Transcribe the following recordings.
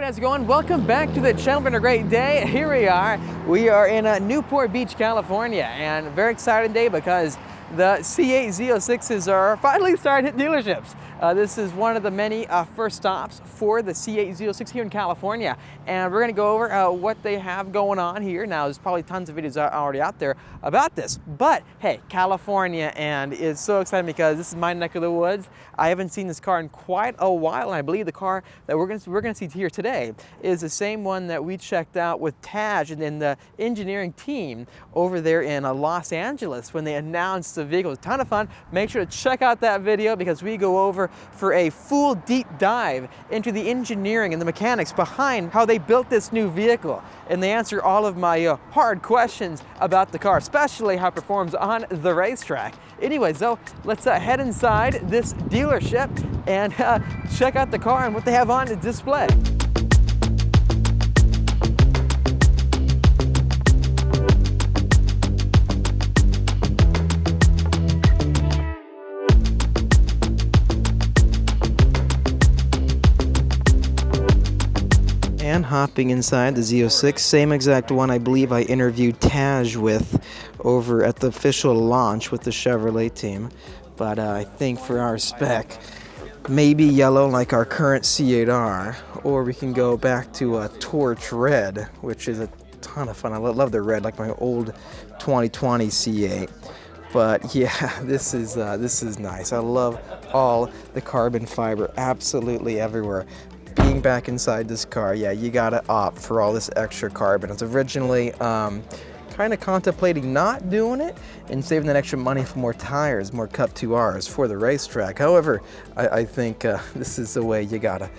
how's it going? Welcome back to the channel. Been a great day. Here we are. We are in Newport Beach, California, and very exciting day because the C8 Z06s are finally starting at dealerships. This is one of the many first stops for the C8 Z06 here in California, and we're going to go over what they have going on here. Now, there's probably tons of videos already out there about this, but hey, California, and it's so exciting because this is my neck of the woods. I haven't seen this car in quite a while, and I believe the car that we're going to see here today is the same one that we checked out with Taj and then the engineering team over there in Los Angeles when they announced the vehicle. It was a ton of fun. Make sure to check out that video because we go over for a full deep dive into the engineering and the mechanics behind how they built this new vehicle. And they answer all of my hard questions about the car, especially how it performs on the racetrack. Anyways, though, let's head inside this dealership and check out the car and what they have on display. And hopping inside the Z06, same exact one I believe I interviewed Taj with over at the official launch with the Chevrolet team. But I think for our spec, maybe yellow like our current C8R, or we can go back to a torch red, which is a ton of fun. I love the red, like my old 2020 C8. But yeah, this is nice. I love all the carbon fiber absolutely everywhere. Being back inside this car, yeah, you gotta opt for all this extra carbon. I was originally kind of contemplating not doing it and saving that extra money for more tires, more Cup 2Rs for the racetrack. However, I think this is the way you gotta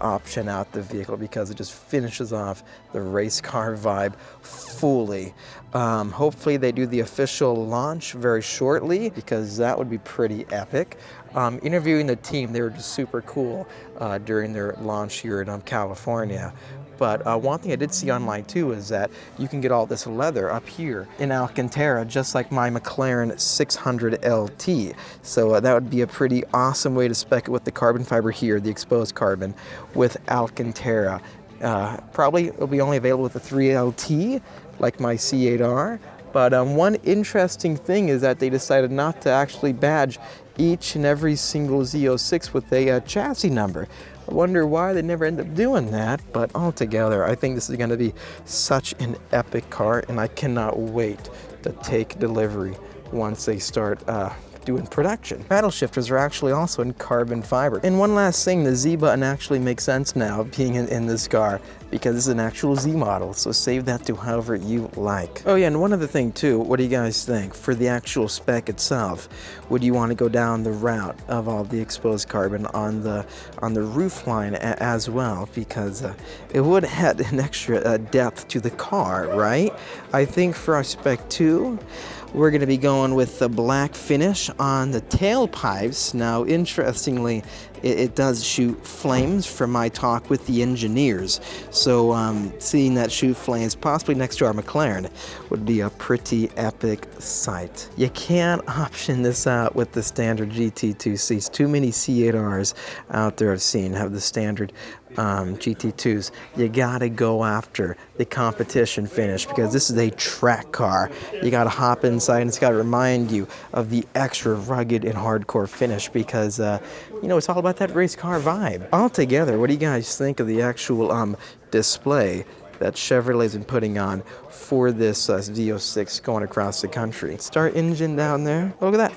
option out the vehicle because it just finishes off the race car vibe fully. Hopefully they do the official launch very shortly because that would be pretty epic. Interviewing the team, they were just super cool during their launch here in California. But one thing I did see online too is that you can get all this leather up here in Alcantara, just like my McLaren 600 LT. So that would be a pretty awesome way to spec it with the carbon fiber here, the exposed carbon, with Alcantara. Probably it'll be only available with the 3LT, like my C8R. But one interesting thing is that they decided not to actually badge each and every single Z06 with a chassis number. I wonder why they never end up doing that, but altogether, I think this is going to be such an epic car, and I cannot wait to take delivery once they start doing production. Paddle shifters are actually also in carbon fiber. And one last thing, the Z button actually makes sense now being in this car because this is an actual Z model, so save that to however you like. Oh yeah, and one other thing too, what do you guys think? For the actual spec itself, would you want to go down the route of all the exposed carbon on the roof line as well? Because it would add an extra depth to the car, right? I think for our spec 2, we're going to be going with the black finish on the tailpipes. Now, interestingly, it does shoot flames from my talk with the engineers. So seeing that shoot flames possibly next to our McLaren would be a pretty epic sight. You can't option this out with the standard GT2 seats. Too many C8Rs out there I've seen have the standard GT2s. You gotta go after the competition finish because this is a track car. You gotta hop inside and it's gotta remind you of the extra rugged and hardcore finish because you know, it's all about that race car vibe. Altogether, what do you guys think of the actual display that Chevrolet's been putting on for this Z06 going across the country? Start engine down there. Look at that.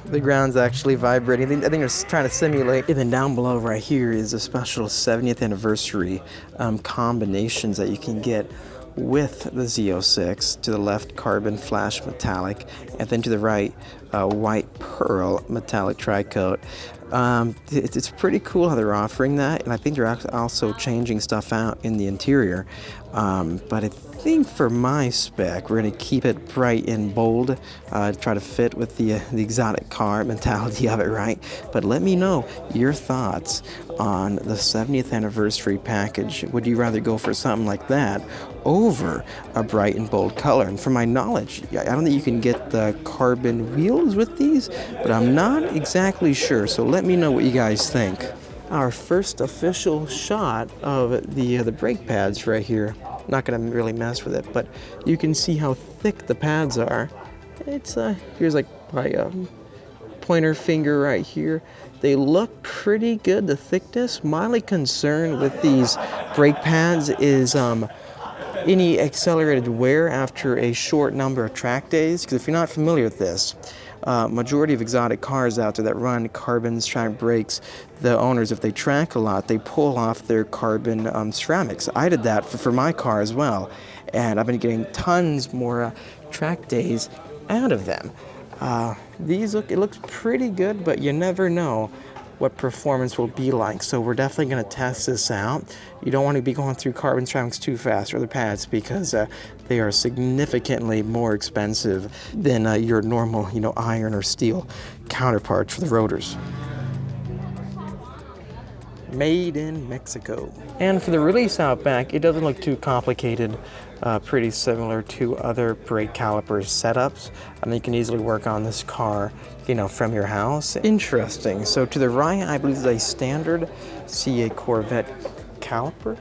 The ground's actually vibrating. I think they're trying to simulate. And then down below right here is a special 70th anniversary combinations that you can get with the Z06. To the left, carbon flash metallic, and then to the right, white pearl metallic tri-coat. It's pretty cool how they're offering that, and I think they're also changing stuff out in the interior. But I think for my spec, we're going to keep it bright and bold, try to fit with the exotic car mentality of it, right? But let me know your thoughts on the 70th anniversary package. Would you rather go for something like that, over a bright and bold color. And from my knowledge, I don't think you can get the carbon wheels with these, but I'm not exactly sure. So let me know what you guys think. Our first official shot of the brake pads right here. Not gonna really mess with it, but you can see how thick the pads are. It's here's like my pointer finger right here. They look pretty good, the thickness. My only concern with these brake pads is any accelerated wear after a short number of track days. Because if you're not familiar with this, majority of exotic cars out there that run carbon track brakes, the owners, if they track a lot, they pull off their carbon ceramics. I did that for my car as well, and I've been getting tons more track days out of them. It looks pretty good, but you never know what performance will be like. So we're definitely going to test this out. You don't want to be going through carbon ceramics too fast, or the pads, because they are significantly more expensive than your normal, iron or steel counterparts for the rotors. Made in Mexico. And for the release out back, it doesn't look too complicated. Pretty similar to other brake calipers setups. I mean, you can easily work on this car, from your house. Interesting. So to the right, I believe is a standard CA Corvette caliper.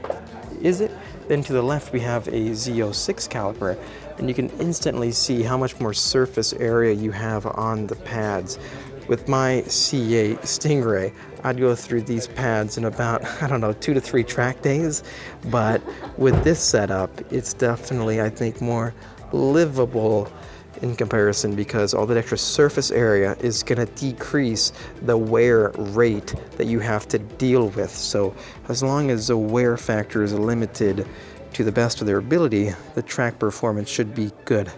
Is it? Then to the left, we have a Z06 caliper, and you can instantly see how much more surface area you have on the pads. With my CA Stingray, I'd go through these pads in about, 2 to 3 track days. But with this setup, it's definitely, I think, more livable in comparison, because all that extra surface area is going to decrease the wear rate that you have to deal with. So as long as the wear factor is limited to the best of their ability, the track performance should be good.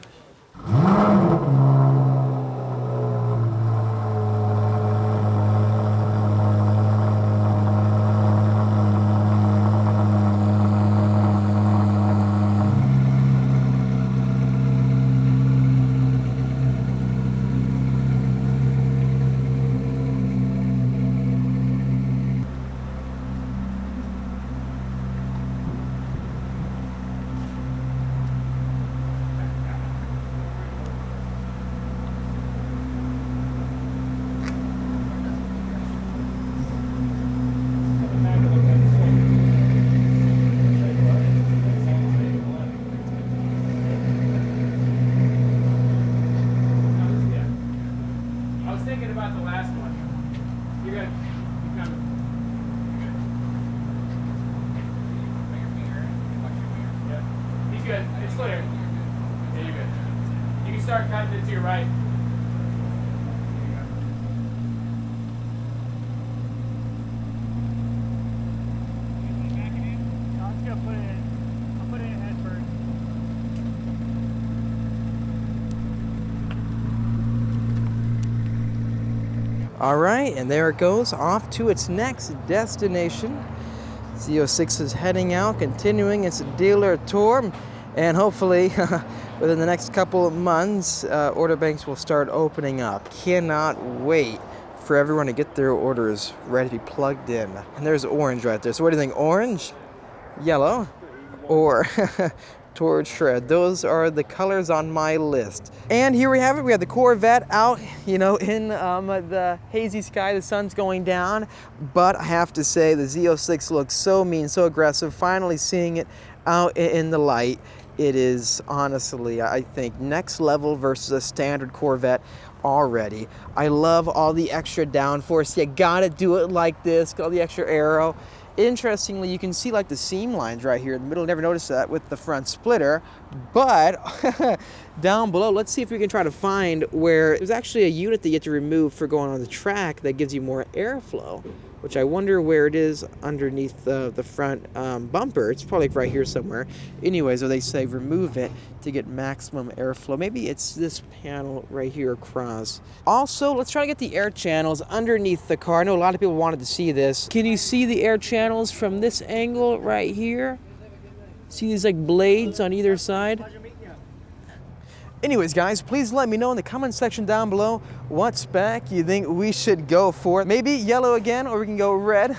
Good. It's clear. Yeah, you're good. You can start cutting it to your right. All right, and there it goes, off to its next destination. Z06 is heading out, continuing its dealer tour, and hopefully within the next couple of months, order banks will start opening up. Cannot wait for everyone to get their orders ready to be plugged in. And there's orange right there. So what do you think, orange, yellow, or torch red? Those are the colors on my list. And here we have it. We have the Corvette out, in the hazy sky. The sun's going down. But I have to say, the Z06 looks so mean, so aggressive. Finally seeing it out in the light. It is honestly, I think, next level versus a standard Corvette already. I love all the extra downforce. You gotta do it like this. All the extra aero. Interestingly, you can see like the seam lines right here in the middle. Never noticed that with the front splitter. But down below, let's see if we can try to find where there's actually a unit that you have to remove for going on the track that gives you more airflow, which I wonder where it is underneath the front bumper. It's probably right here somewhere. Anyways, so they say remove it to get maximum airflow. Maybe it's this panel right here across. Also, let's try to get the air channels underneath the car. I know a lot of people wanted to see this. Can you see the air channels from this angle right here? See these like blades on either side? Anyways, guys, please let me know in the comment section down below what spec you think we should go for. Maybe yellow again, or we can go red.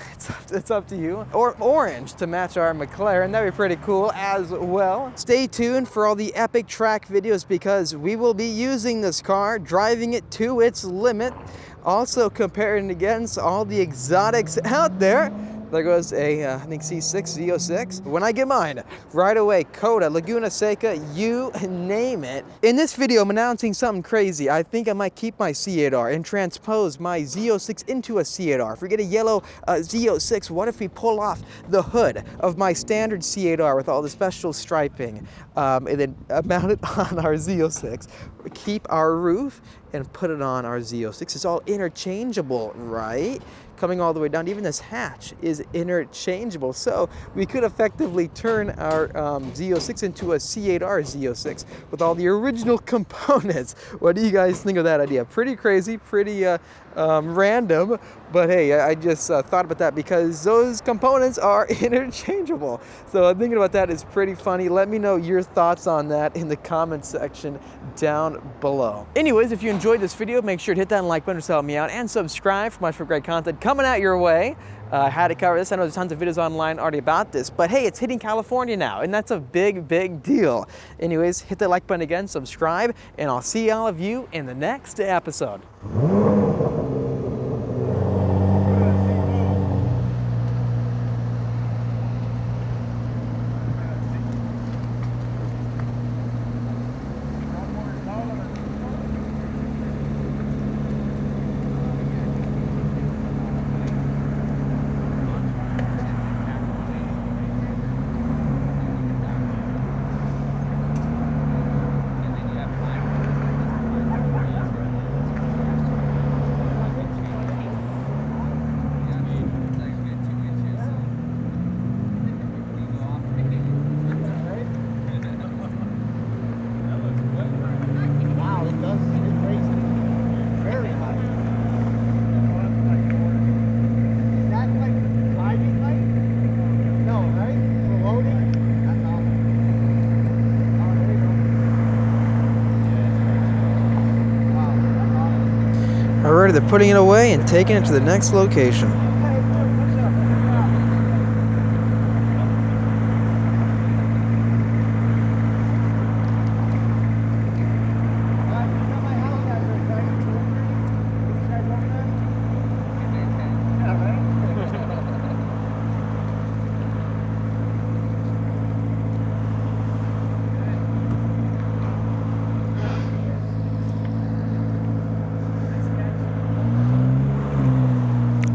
It's up to you. Or orange to match our McLaren. That'd be pretty cool as well. Stay tuned for all the epic track videos because we will be using this car, driving it to its limit, also comparing against all the exotics out there. There goes a, I think C6, Z06. When I get mine, right away, Coda, Laguna Seca, you name it. In this video, I'm announcing something crazy. I think I might keep my C8R and transpose my Z06 into a C8R. If we get a yellow Z06, what if we pull off the hood of my standard C8R with all the special striping and then mount it on our Z06, keep our roof and put it on our Z06. It's all interchangeable, right? Coming all the way down, even this hatch is interchangeable. So we could effectively turn our Z06 into a C8R Z06 with all the original components. What do you guys think of that idea? Pretty crazy, pretty random, but hey, I just thought about that because those components are interchangeable. So thinking about that is pretty funny. Let me know your thoughts on that in the comment section down below. Anyways, if you enjoyed this video, make sure to hit that like button to help me out and subscribe for much more great content coming out your way. How to cover this. I know there's tons of videos online already about this, but hey, it's hitting California now, and that's a big, big deal. Anyways, hit that like button again, subscribe, and I'll see all of you in the next episode. Alrighty, they're putting it away and taking it to the next location.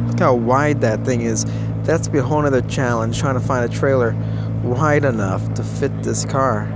Look how wide that thing is. That's be a whole nother challenge, trying to find a trailer wide enough to fit this car.